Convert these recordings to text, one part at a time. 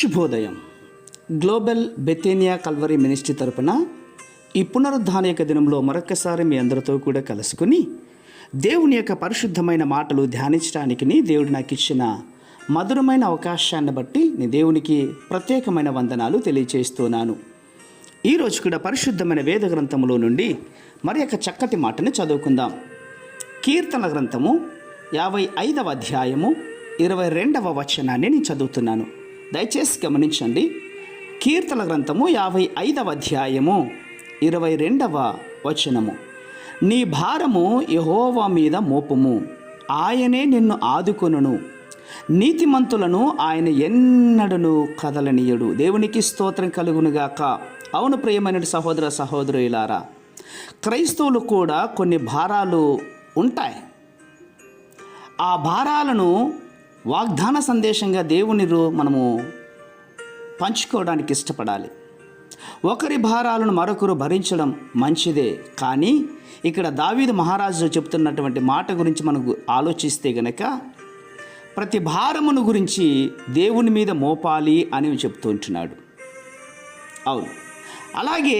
శుభోదయం. Global బెతేనియా Calvary ministry తరపున ఈ పునరుద్ధాన యొక్క దినంలో మరొకసారి మీ అందరితో కూడా కలుసుకుని దేవుని యొక్క పరిశుద్ధమైన మాటలు ధ్యానించడానికి దేవుడు నాకు ఇచ్చిన మధురమైన అవకాశాన్ని బట్టి నేను దేవునికి ప్రత్యేకమైన వందనాలు తెలియజేస్తున్నాను. ఈరోజు కూడా పరిశుద్ధమైన వేద గ్రంథములో నుండి మరి యొక్క చక్కటి మాటని చదువుకుందాం. కీర్తన గ్రంథము 55వ అధ్యాయము 22వ వచనాన్ని నేను చదువుతున్నాను. దయచేసి గమనించండి. కీర్తన గ్రంథము 55వ అధ్యాయము 22వ వచనము. నీ భారము యెహోవా మీద మోపుము, ఆయనే నిన్ను ఆదుకొనును, నీతిమంతులను ఆయన ఎన్నడను కదలనీయడు. దేవునికి స్తోత్రం కలుగునుగాక. అవును ప్రియమైన సహోదర సహోదరులారా, క్రైస్తవులు కూడా కొన్ని భారాలు ఉంటాయి. ఆ భారాలను వాగ్దాన సందేశంగా దేవుని మనము పంచుకోవడానికి ఇష్టపడాలి. ఒకరి భారాలను మరొకరు భరించడం మంచిదే. కానీ ఇక్కడ దావీదు మహారాజు చెప్తున్నటువంటి మాట గురించి మనకు ఆలోచిస్తే గనక ప్రతి భారమును గురించి దేవుని మీద మోపాలి అని చెప్తూ ఉంటున్నాడు. అవును, అలాగే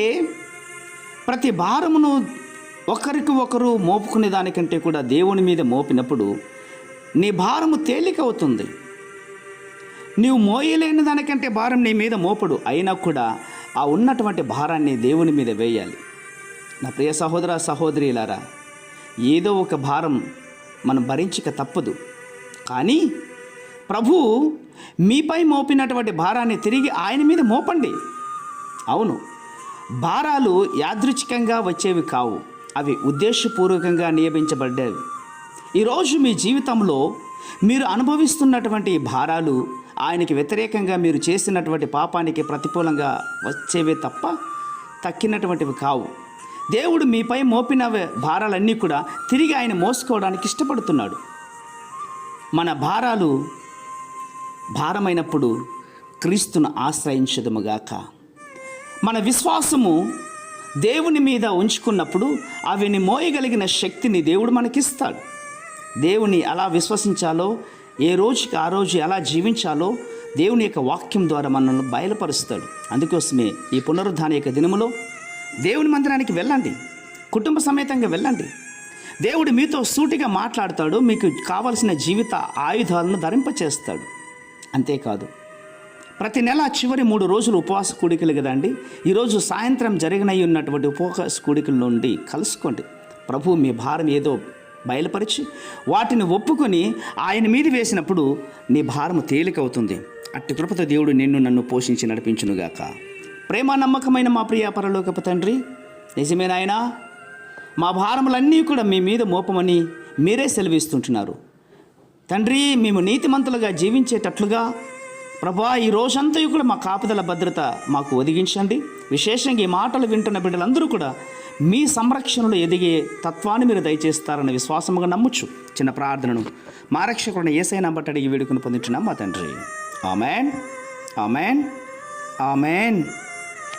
ప్రతి భారమును ఒకరికి ఒకరు మోపుకునే దానికంటే కూడా దేవుని మీద మోపినప్పుడు నీ భారము తేలికవుతుంది. నీవు మోయలేని దానికంటే భారం నీ మీద మోపడు. అయినా కూడా ఆ ఉన్నటువంటి భారాన్ని దేవుని మీద వేయాలి. నా ప్రియ సహోదర సహోదరులారా, ఏదో ఒక భారం మనం భరించక తప్పదు. కానీ ప్రభు మీపై మోపినటువంటి భారాన్ని తిరిగి ఆయన మీద మోపండి. అవును, భారాలు యాదృచ్ఛికంగా వచ్చేవి కావు, అవి ఉద్దేశపూర్వకంగా నియమించబడ్డాయి. ఈరోజు మీ జీవితంలో మీరు అనుభవిస్తున్నటువంటి భారాలు ఆయనకి వ్యతిరేకంగా మీరు చేసినటువంటి పాపానికి ప్రతికూలంగా వచ్చేవే తప్ప తక్కినటువంటివి కావు. దేవుడు మీపై మోపిన భారాలన్నీ కూడా తిరిగి ఆయన మోసుకోవడానికి ఇష్టపడుతున్నాడు. మన భారాలు భారమైనప్పుడు క్రీస్తును ఆశ్రయించదుముగాక. మన విశ్వాసము దేవుని మీద ఉంచుకున్నప్పుడు అవిని మోయగలిగిన శక్తిని దేవుడు మనకిస్తాడు. దేవుని ఎలా విశ్వసించాలో, ఏ రోజుకి ఆ రోజు ఎలా జీవించాలో దేవుని యొక్క వాక్యం ద్వారా మనల్ని బయలుపరుస్తాడు. అందుకోసమే ఈ పునరుద్ధాన యొక్క దినములో దేవుని మందిరానికి వెళ్ళండి, కుటుంబ సమేతంగా వెళ్ళండి. దేవుడు మీతో సూటిగా మాట్లాడతాడు, మీకు కావలసిన జీవిత ఆయుధాలను ధరింపచేస్తాడు. అంతేకాదు, ప్రతి నెల చివరి 3 రోజులు ఉపవాస కూడికలు కదండి. ఈరోజు సాయంత్రం జరిగినవి ఉన్నటువంటి ఉపవాస కూడికల నుండి కలుసుకోండి. ప్రభు మీ భారం ఏదో బయలుపరిచి వాటిని ఒప్పుకొని ఆయన మీద వేసినప్పుడు నీ భారము తేలికవుతుంది. అట్టి కృపతో దేవుడు నిన్ను నన్ను పోషించి నడిపించునుగాక. ప్రేమ నమ్మకమైన మా ప్రియ పరలోకపు తండ్రి, నిజమే నాయనా, మా భారములన్నీ కూడా మీ మీద మోపమని మీరే సెలవిస్తుంటున్నారు తండ్రి. మేము నీతిమంతులుగా జీవించేటట్లుగా ప్రభా ఈ రోజంతా కూడా మా కాపుదల భద్రత మాకు ఒదిగించండి. విశేషంగా ఈ మాటలు వింటున్న బిడ్డలందరూ కూడా మీ సంరక్షణలో ఎదిగే తత్వాన్ని మీరు దయచేస్తారన్న విశ్వాసముగా నమ్ముచ్చు. చిన్న ప్రార్థనను మా రక్షకుడిని యేసయ్య బట్టి అడిగి వేడుకొని పొందుతున్నాం మా తండ్రి. Amen, amen, amen.